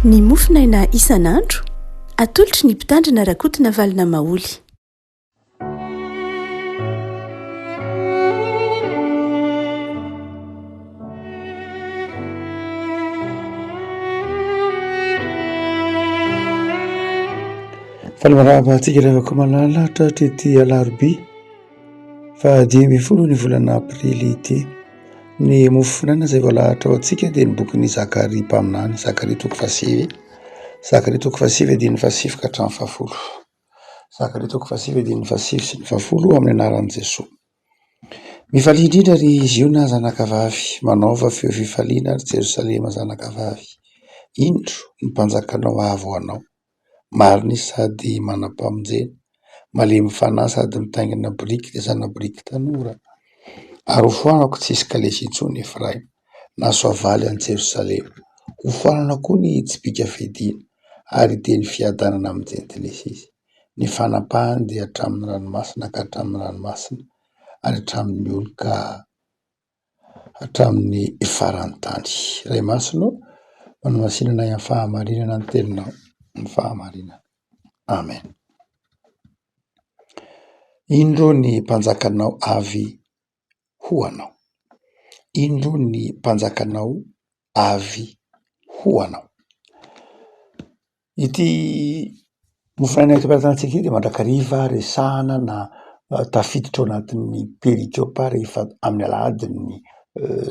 Ny mofinaina isan'andro atolotry ny mpitandrina rakotina valina maoly. Falamarahaba-tsika ravaka malalatra trety alarobia fa 10 ny volana aprily ity. Ny mofinaina izay voalahatra ao antsika dia ny bokin'ny Zakary Mpaminany, Zakary toko fasivy, Zakary toko fasivy diny fasivy ka hatramin'ny fahafolo, Zakary toko fasivy diny fasivy sy ny fahafolo amin'ny anaran'i Jesosy. Mifalia indrindra ry ziona zanakavavy, manaova feo fifaliana ry Jerosalema zanakavavy. Indro ny mpanjakanao avo anao, mariny sady manam-pamonjena, malemy fanahy sady mitaingina biriky dia zana biriky tanora. Ary hofoanako tsisy kalesy intsony Efraima, na soavaly an'i Jerosalema. Hofoanana koa ny tsipika fedina, ary dia ny fiadanana amin'ny jentilesy izy. Ny fanapahany dia hatramin'ny ranomasina ka hatramin'ny ranomasina, ary hatramin'ny olo ka hatramin'ny faran'ny tany. Ray masino, manamasinana amin'ny fahamarinana ny teninao, ny fahamarinana. Amen. Indro ny mpanjakanao avy hoanao. Indro ny mpanjakanao avy hoanao. Ity mofinaina ity dia mandrakariva resahana na tafiditra ao anatin'ny perikiopa rehefa amin'ny aladin'ny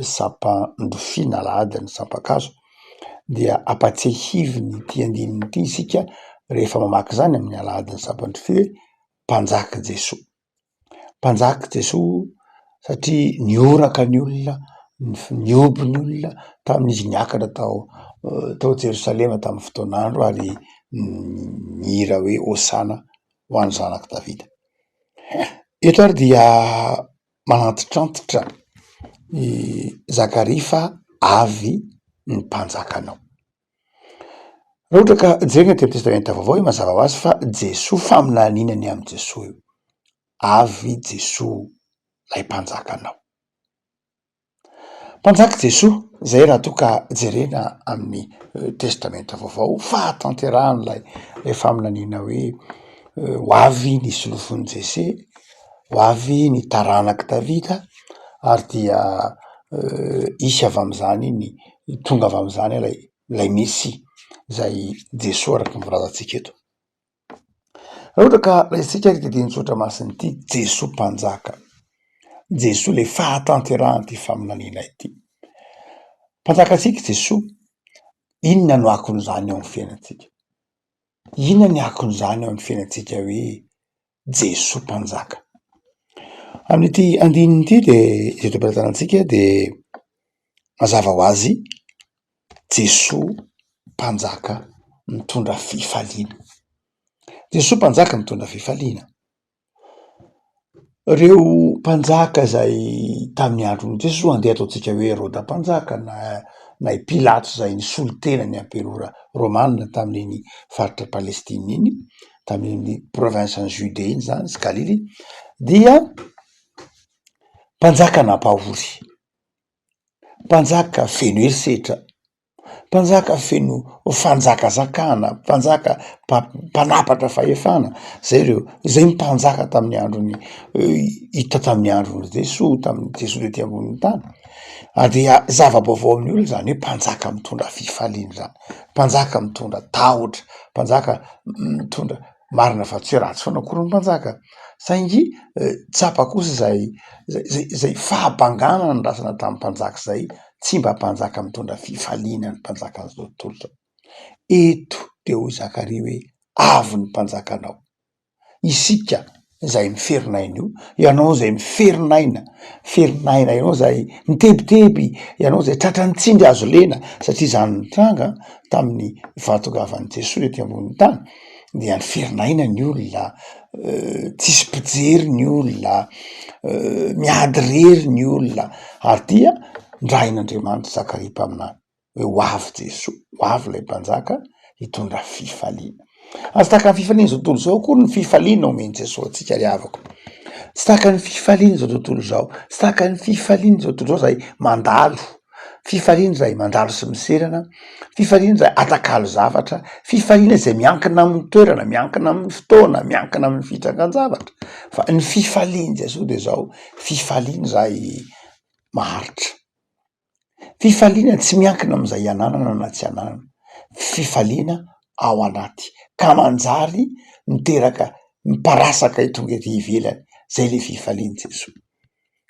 sampandrofina, aladin'ny sampakazo, dia apatsehivy ny ity andininy ity isika rehefa mamaky zany amin'ny aladin'ny sampandrofina, mpanjaka Jesosy. Mpanjaka Jesosy satria nioraka ny olona, nioby ny olona tamin'izy niakatra tao Jerosalema tamin'ny fotoan'andro, ary nihira hoe hosana ho an'ny zanaka Davida. Eto ary dia manantitrantitra Zakary fa avy ny mpanjakanao. Raha ohatra ka jerena teo amin'ny testamenta vaovao mazava ho azy fa Jesosy faminaninany amin'ny Jesosy io. Avy Jesosy lay mpanjakanao. Mpanjaka Jesosy zay raha toa ka jerena amin'ny testamenta vaovao, fahatanterahany lay faminaniana hoe ho avy ny solofon'i Jese, ho avy ny taranaka Davida, ary dia isy avy amin'izany tonga avy amin'izany lay Mesy zay Jesosy araka ny voalazantsika eto. Raha ohatra ka raisitsika ary dia nitsotra masiny ity Jesosy mpanjaka, Jesosy le fahatanterahany ty faminaniana ity. Mpanjakatsika Jesosy, inona no akon'izany ao amin'ny fiainantsika? Inona ny akon'izany ao amin'ny fiainantsika hoe Jesosy mpanjaka? Amin'ity andininy ity dia izay toeram-pitanantsika dia mazava ho azy Jesosy mpanjaka mitondra fifaliana. Jesosy mpanjaka mitondra fifaliana. Reo mpanjaka zay tamin'ny andron'i Jesosy andeha ataontsika hoe Herôda mpanjaka na i Pilato zay nisolo tena ny amperora Romanina tamin'iny faritra Palestina iny, tamin'iny province-ny Judée iny zany sy Galily, dia mpanjaka nampahory, mpanjaka feno herisetra, mpanjaka feno fanjakazakana, mpanjaka mpanapatra fahefana. Zay mpanjaka tamin'ny androny hita tamin'ny andron'i Jesosy, tamin'ny Jesosy ety ambonin'ny tany. Dia zava-baovao amin'ny olona zany hoe mpanjaka mitondra fifaliana zany, mpanjaka mitondra tahotra, mpanjaka mitondra marina fa tsy ratsy foana akory ny mpanjaka. Saingy tsapa kosa zay fahabanganana ny rasana tamin'ny mpanjaka zay, tsy mba mpanjaka mitondra fifaliana ny mpanjaka an'izao tontolo zao. Eto dia hoy Zakary hoe avy ny mpanjakanao. Isika zay miferinaina io, ianao zay miferinaina ianao zay mitebiteby, ianao zay tratran'ny tsindry azo lena, satria zany nitranga tamin'ny vahatongavan'i Jesosy ety ambonin'ny tany, dia niferinaina ny olona, tsisy mpijery ny olona, miady rery ny olona, ary dia ndrain'Andriamanitra Zakary Mpaminany hoe ho avy Jesosy, ho avy lay mpanjaka hitondra fifaliana. Ary tsy tahaka ny fifaliana zao tontolo zao akory ny fifaliana omeny Jesosy atsika ry havako. Tsy tahaka ny fifaliana zao tontolo zao, tsy tahaka ny fifaliana zao tontolo zao zay mandalo, fifaliana zay mandalo sy miserana, fifaliana zay atakalo zavatra, fifaliana zay miankina amin'ny toerana, miankina amin'ny fotoana, miankina amin'ny fitrangan-javatra. Fa ny fifaliana Jesosy de zao fifaliana zay maharitra, fifaliana tsy miankina am'izay ananana na tsy ananana, fifaliana ao anaty ka manjary miteraka miparasaka tonga ety ivelany, zay le fifaliana Jesosy.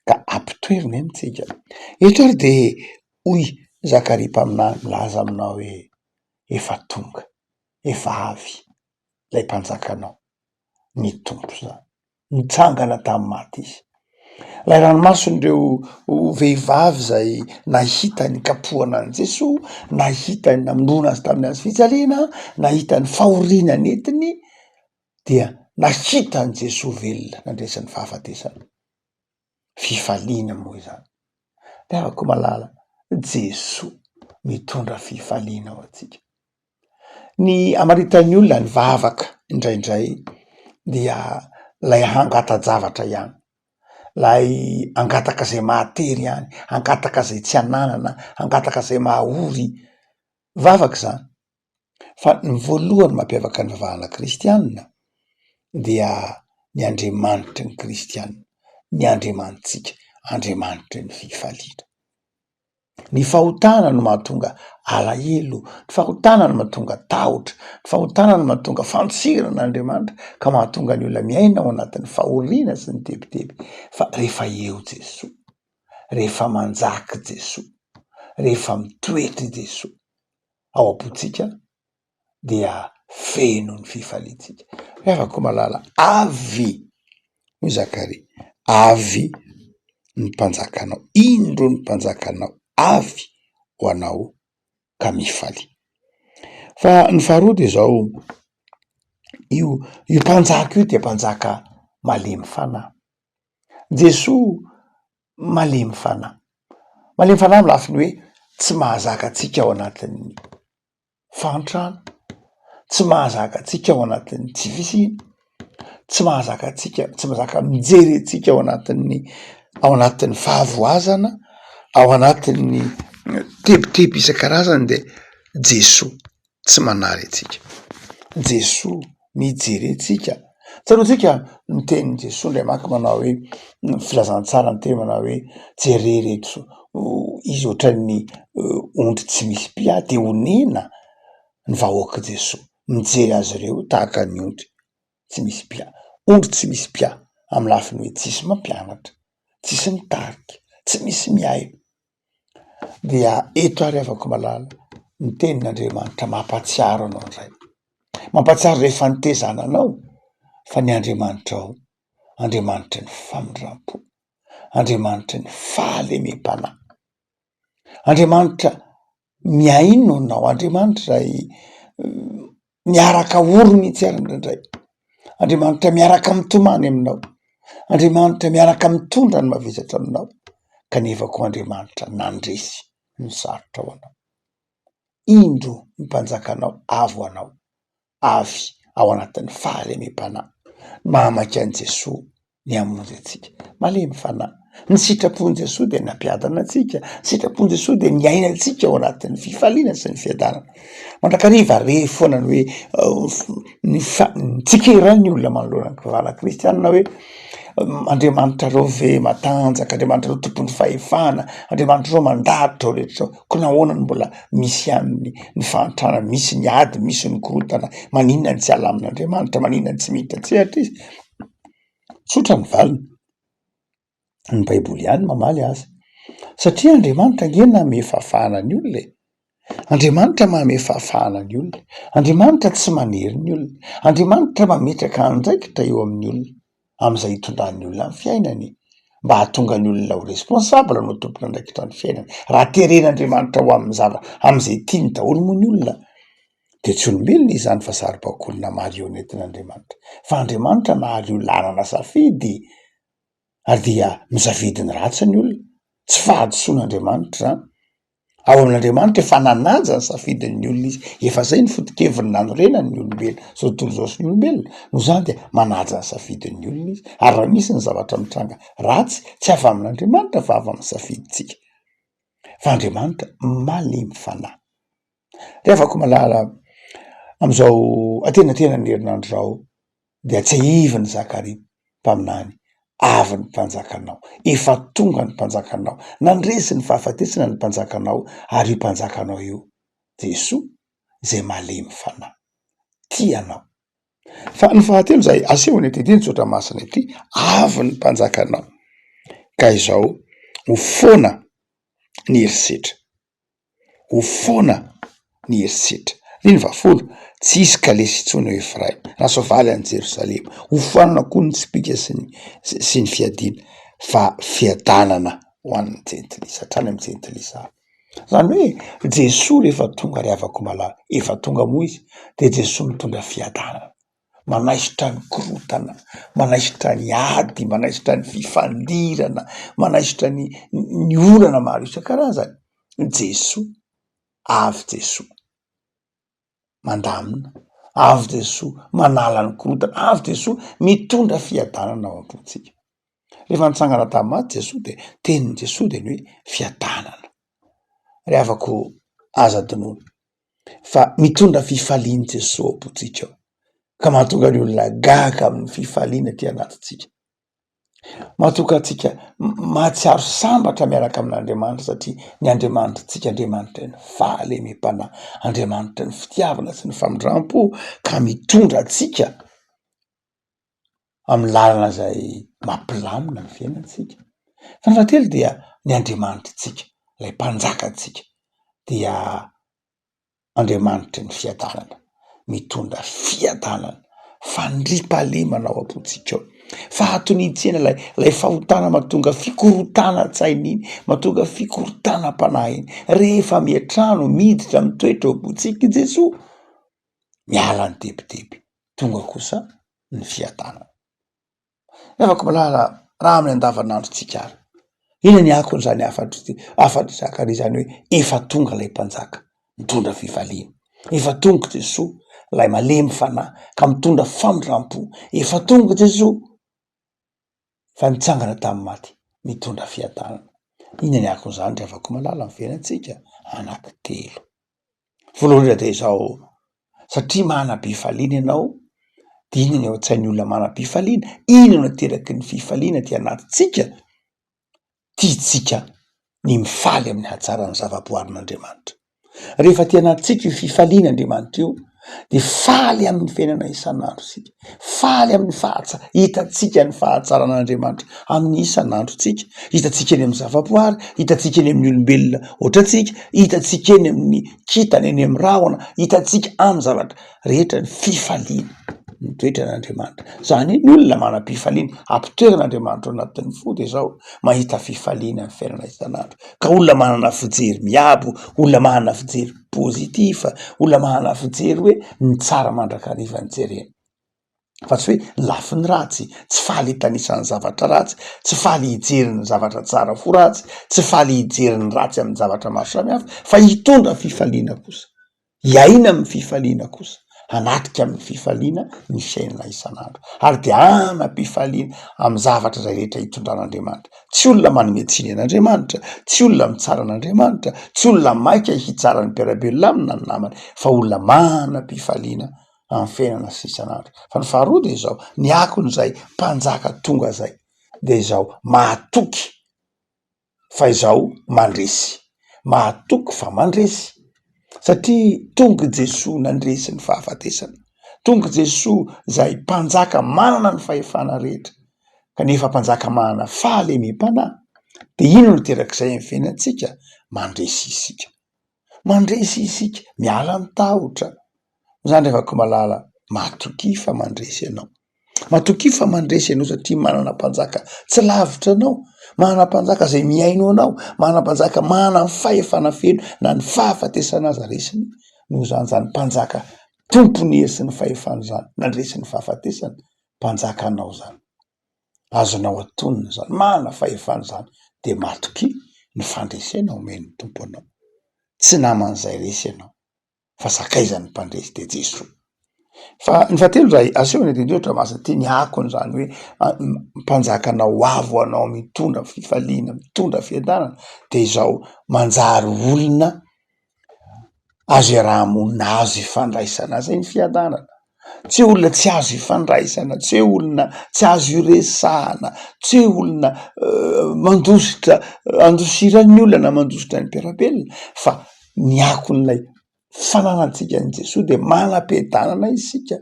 Ka ampitoerina amitsika eto ary de hoy Zakaria mpaminany milaza aminao hoe efa tonga, efa avy lay mpanjakanao, ny tompo zany mitsangana tamy maty izy. Lay ranomason'ireo vehivavy zay nahita ny kapohana an' Jesosy, nahita ny namorona azy tamin'ny azy fijaliana, nahita ny fahoriana netiny, dia nahita an' Jesosy velona nandresany fahafatesana. Fifaliana moa izany. De afaka malala Jesosy mitondra fifaliana ao atsika. Ny amaritan'ny olona ny vavaka indraindray dia lay hangata-javatra ihany, lay angataka zay mahatery ihany, angataka zay tsy ananana, angataka zay mahaory, vavaka zany. Fa ny voalohany mampiavaka ny vavahana kristianina dia ny Andriamanitry ny kristianina, ny Andriamanitsika, Andriamanitry ny fifaliana. Ny fahotana no mahatonga alahelo, ny fahotana no mahatonga tahotra, ny fahotana no mahatonga fanosirana Andriamanitra, ka mahatonga ny olona miaina ao anatin'ny fahoriana sy ny tebiteby. Fa rehefa eo Jesosy, rehefa manjaka Jesosy, rehefa mitoetry Jesosy ao am-potsika dia feno ny fifaliantsika. Afaka malala avy hoy Zakaria, avy ny mpanjakanao, indro ny mpanjakanao, avy ho anao ka mifaly. Fa ny faharoa de zao, io mpanjaka io de mpanjaka malemy fanahy. Jesosy malemy fanahy, malemy fanahy amy lafiny hoe tsy mahazaka atsika ao anatin'ny fahantrano, tsy mahazaka atsika ao anatin'ny tsy fisiana, tsy mahazaka atsika, tsy mahazaka mijery atsika ao anatin'ny fahavoazana, ao anatin'ny tebiteby isan-karazany. De Jesosy tsy manary atsika, Jesosy mijery atsika. Tsaroa tsika ny tenin'ny Jesosy ndray maka manao hoe filazantsara ny teny manao hoe jereo reto izy ohatran'ny ondry tsy misy pia, de honena ny vahoaka Jesosy mijery azy ireo tahaka ny ondry tsy misy pia. Ondry tsy misy pia amy lafiny hoe tsisy mampianatra, tsisy mitarika, tsy misy miay. Dia eto ary afaka malala ny tenin'Andriamanitra mampatsiaro anao ndray, mampatsiaro rehefa nitezananao fa ny Andriamanitra ao, Andriamanitra ny famindram-po, Andriamanitra ny fahalemem-panahy, Andriamanitra miaino anao, Andriamanitra zay miaraka oro mihitsy ary indraindray, Andriamanitra miaraka mitomany aminao, Andriamanitra miaraka mitondra ny mavesatra aminao, kanefa koa Andriamanitra nandresy ny sarotra ao anao. Indro ny mpanjakanao, avy ho anao, avy ao anatin'ny fahalemem-panahy. Mahamaka an' Jesosy ny hamonjy atsika, malemy fanahy. Ny sitrapon' Jesosy de nampiadana atsika, sitrapon' Jesosy de niaina atsika ao anatin'ny fifaliana sy ny fiadanana. Mandrakariva re foana ny hoe tsikeran'ny olona manoloana ny vavahana kristianina hoe Andriamanitra reo ve matanjaka, Andriamanitra reo tompon'ny fahefana, Andriamanitra reo mandaritra ao rehetra ao, ko nahoana ny mbola misy ihany ny fahantrana, misy ny ady, misy ny korotana, maninona ny tsy ala amin'Andriamanitra, maninona ny tsy mitatsehatra izy. Tsotra ny valiny, ny Baiboly ihany mamaly azy, satria Andriamanitra nge manome fahafahana ny olona, Andriamanitra manome fahafahana ny olona, Andriamanitra tsy manery ny olona, Andriamanitra mametraka andraikitra eo amin'ny olona am'izay hitondran'ny olona amin'ny fiainany, mba hahatonga ny olona ho responsable no tompona andraikitra ny fiainany. Raha teren'Andriamanitra ho am'izay tiany daholo moa ny olona, de tsy olombelona izany fa saribakolona marionnetin'Andriamanitra. Fa Andriamanitra nahary olona hanana safidy, ary dia misafidy ny ratsy ny olona, tsy fahadisoan'Andriamanitra zany. Ao amin'Andriamanitra efa nanaja ny safidin'ny olona izy, efa zay ny foto-keviny nanorenany ny olombelona, zao tontolo zao sy ny olombelona, no zany de manaja ny safidin'ny olona izy. Ary raha misy ny zavatra mitranga ratsy, tsy avy amin'Andriamanitra fa avy amin'ny safidintsika. fa Andriamanitra malemy fanahy. Rehafako malala am'izao atenatena ny herinandro zao de tsy ivany Zakaria mpaminany avy ny mpanjakanao, efa tonga ny mpanjakanao, nandresy ny fahafatesana ny mpanjakanao, ary io mpanjakanao io Jesoa zay malemy fanahy tianao. Fa ny fahatelo zay asehony etediny tsotra masina ity, avy ny mpanjakanao ka izao ho foana ny herisetra, ho foana ny herisetra. Riny vafolo tsy isy kalesy itsony ho Efraim na soavaly any Jerosalema, ho foanana koa ny tsipika sy ny fiadina, fa fiadanana ho an'ny jentilisa hatrany amy jentilisa. Zany hoe Jesoa rehefa tonga rehavako malala, efa tonga moa izy de Jesoa mitondra fiadanana, manaisitra ny korotana, manaisitra ny ady, manaisitra ny fifandirana, manaisitra ny olana maro isan-karazany. Jesoa, avy Jesoa mandamina, avy Jesoa manala ny korotana, avy Jesoa mitondra fiadanana ao am-pontsika. Rehefa nitsangana tamin'ny maty Jesoa de tenin'ny Jesoa de ny hoe fiadanana. Rehavako aza dinoina fa mitondra fifaliany Jesoa ao am-pontsika ao, ka mahatonga ny olona gaga amin'ny fifaliana ty anatintsika, mahatonga atsika mahatsiaro sambatra miaraka amin'Andriamanitra, satria ny Andriamanitra tsika Andriamanitra ny fahalemem-panahy, Andriamanitra ny fitiavana sy ny famindram-po, ka mitondra atsika amin'ny lalana zay mampilamina ny fiainantsika. Fa ny fahatelo dia ny Andriamanitra tsika, lay mpanjaka tsika dia Andriamanitra ny fiadanana, mitondra fiadanana, fandriampahalemana ao am-pontsika ao, fahatonitsiana lay fahotana mahatonga fikorotana tsainy iny, mahatonga fikorotana-panahy iny, rehefa miatrano miditra mitoetra ao am-pontsika Jesoa, miala ny debideby, tonga kosa ny fiadanana. Rehavako malala raha amin'ny andavanandrotsika ary, ina ny akon'izany afatry Zakaria zany hoe efa tonga lay mpanjaka mitondra fifaliana, efa tonga Jesoa lay malemy fanahy ka mitondra famindram-po, efa tonga Jesoa fa nitsangana tamin'ny maty mitondra fiadanana. Ina ny akon'izany rehavako malala amin'ny fiainantsika? Anankitelo. Voalohany de izao, satria manam-pifaliana ianao, de ina ny ao an-tsain'ny olona manam-pifaliana, ina no ateraky ny fifaliana ty anatintsika, tiatsika ny mifaly amin'ny hatsaran'ny zavaboarin'Andriamanitra. Rehefa ty anatintsika io fifaliana Andriamanitra io, de faly amin'ny fiainana isan'andro sika, faly amin'ny hitatsika ny fahatsaran'Andriamanitra amin'ny isan'androtsika, hitatsika eny amin'ny zavaboary, hitatsika eny amin'ny olombelona ohatratsika, hitatsika eny amin'ny kitana, eny amin'ny rahona, hitatsika amin'ny zavatra rehetra ny fifaliana mitoetra n'Andriamanitra. Zany ny olona manam-pifaliana ampitoeran'Andriamanitra ao anatin'ny fo de zao mahita fifaliana amin'ny fiainana isan'andro, ka olona manana fijery miabo, olona manana fijery pozitiva, olona manana fijery hoe ny tsara mandrakariva ny jerena, fa tsy hoe lafy ny ratsy, tsy faly hitanisany zavatra ratsy, tsy faly hijery ny zavatra tsara fo ratsy, tsy faly hijery ny ratsy amin'ny zavatra maro samihafa, fa hitondra fifaliana kosa, hiaina amin'ny fifaliana kosa, hanatrika amin'ny fifaliana ny fiainana isan'andro, ary de anam-pifaliana amin'ny zavatra zay rehetra hitondran'Andriamanitra. Tsy olona manome tsiny an'Andriamanitra, tsy olona mitsara an'Andriamanitra, tsy olona maika hitsara ny mpiarabelona amina ny namany, fa olona manam-pifaliana amin'ny fiainana sy isan'andro. Fa ny faharoa de izao, ny akon'izay mpanjaka tonga zay de izao mahatoky fa izao mandresy, mahatoky fa mandresy, satria tonga Jesoa nandresy ny fahafatesana, tonga Jesoa zay mpanjaka manana ny fahefana rehetra, kanefa mpanjaka manana fahalemem-panahy, de ino no terak'izay amin'ny fiainantsika? Mandresy isika, mandresy isika, miala ny tahotra. Zany rehavako malala, matoky fa mandresy ianao, matoky fa mandresy ianao, satria manana mpanjaka tsy lavitra anao, manana mpanjaka zay miaino anao, manana mpanjaka manana ny fahefana feno na ny fahafatesana azy resiny, noho zany zany mpanjaka tompony hery sy ny fahefana zany nandresy ny fahafatesana, mpanjaka anao zany, azonao atonina zany, manana fahefana zany, de matoky ny fandresenao omeny tompo anao, tsy naman'izay resy ianao, fa sakaizany mpandresy de Jesoa. Fa ny fahatelo zay aseho ny Andriamanitra ty ny akony zany hoe mpanjakanao avo anao mitondra fifaliana, mitondra fiadanana de izao manjary olona azo iaraha-monina, azo ifandraisana zay ny fiadanana. Tsy olona tsy azo ifandraisana, tsy olona tsy azo iresahana, tsy olona andosiran'ny olona na mandositra ny mpiarabelona, fa ny akon'ilay fananantsika ny Jesosy de manam-piadanana isika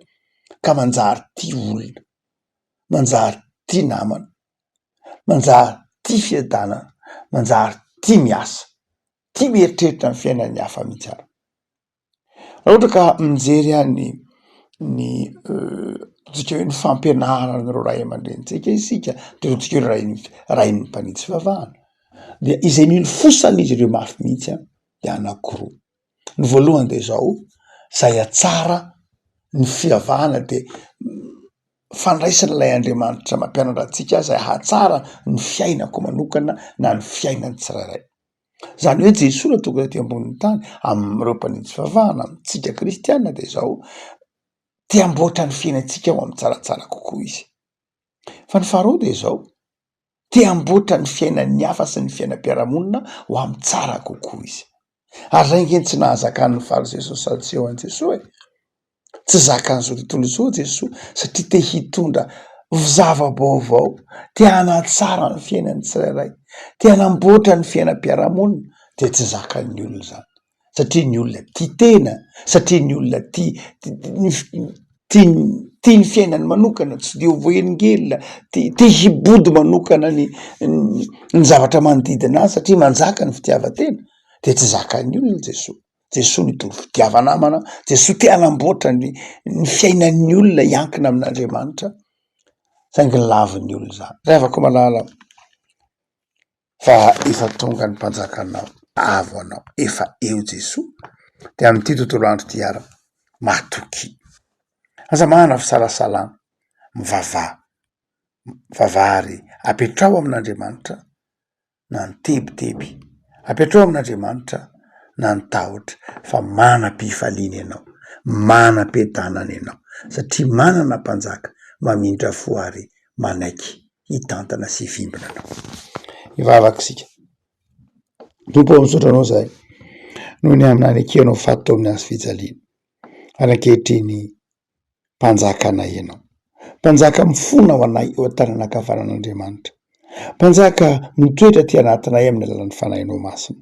ka manjary ty olona, manjary ty namana, manjary ty fiadanana, manjary ty miasa, ty mieritreritra ny fiainan'ny hafa mihitsy ary. Raha ohatra ka mijery ny tsika hoe ny fampianarana reo ray aman-drenitsika isika de tsika hoe rain'ny mpanitsy fivavahana de izay mily fosan'izy ireo mafy mihitsy de anankiroa. Ny voalohany de zao zay atsara ny fivavahana de fandraisana lay Andriamanitra mampianatra antsika zay hatsara ny fiainako manokana na ny fiainan'ny tsirairay. Zany hoe Jesosy raha tonga ty ambonin'ny tany am'ireo mpanitsy fivavahana amitsika kristianina de zao te amboatra ny fiainantsika ho amin'ny tsaratsara kokoa izy. Fa ny faharoa de zao te amboatra ny fiainan'ny hafa sy ny fiainam-piarahamonina ho amin'ny tsara kokoa izy. Ary zay nkeny tsy nahazakan'ny fariseo sady seho an Jesosy tsy zakan'izao tontolo izao Jesosy satria te hitondra zava-baovao, te hanatsara ny fiainan'ny tsirairay, te hanamboatra ny fiainam-piarahamonina de tsy zakan'ny olona zany. Satria ny olona tia tena, satria ny olona tia ny fiainany manokana, tsy de ho voengelina, tia hibody manokana ny zavatra manodidina azy satria manjaka ny fitiavan-tena de tsy zakan'ny olona Jesosy. Jesosy nitondro fitiavanamana, Jesosy te hanamboatra ny fiainan'ny olona iankina amin'Andriamanitra saingy ny lavin'ny olona zany. Zay afaka malala fa efa tonga ny mpanjakanao avo anao, efa eo Jesosy de amin'ity tontolo andro ty ara matoky. Aza mahana fisalasalana, mivavary, apetrao amin'Andriamanitra na ny tebiteby, apetrao amin'Andriamanitra na ny tahotra, fa manam-pifaliana ianao, manam-piadanana ianao satria manana mpanjaka mamindra fo ary manaiky hitantana sy hivimbina anao. Ivavaka sika. Tompo misaotra anao zay noho ny aminany akeanao fato amin'ny azo fijaliana ary ankehitriny mpanjaka anay ianao, mpanjaka mifona ho anay eo an-tanana ankavanan'Andriamanitra, mpanjaka mitoetra ty anatinay amin'ny alalan'ny fanahinao masina,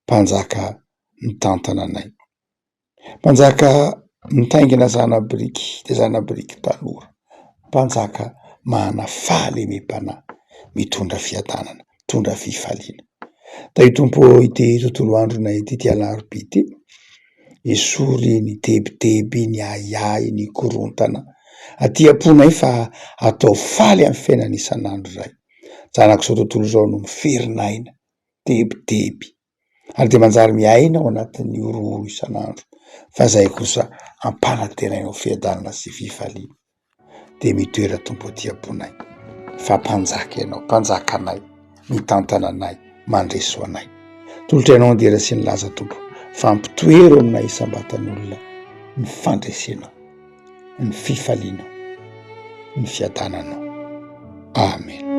mpanjaka mitantana anay, mpanjaka mitaingina zanabiriky de zanabiriky tanora, mpanjaka mana fahalemem-panahy, mitondra fiadanana, mitondra fifaliana. Da io tompo ity tontolo andronay ity ty alarobia ty esory ny tebiteby, ny aiay, ny korontana aty amponay fa atao faly amin'ny fiainana isan'andro zay. Zanako zao tontolo zao no miferinaina tebiteby ary de manjary miaina ao anatin'ny orooro isan'andro fa zay kosa ampanatenainao fiadanana sy fifaliana de mitoera tompo ty amponay fa mpanjaka ianao, mpanjaka anay, mitantana anay, mandreso anay. Tolotrainao andera sy ny laza tompo fa ampitoero aminay isam-batan'olona ny fandresenao, ny fifalianao, ny fiadananao. Amen.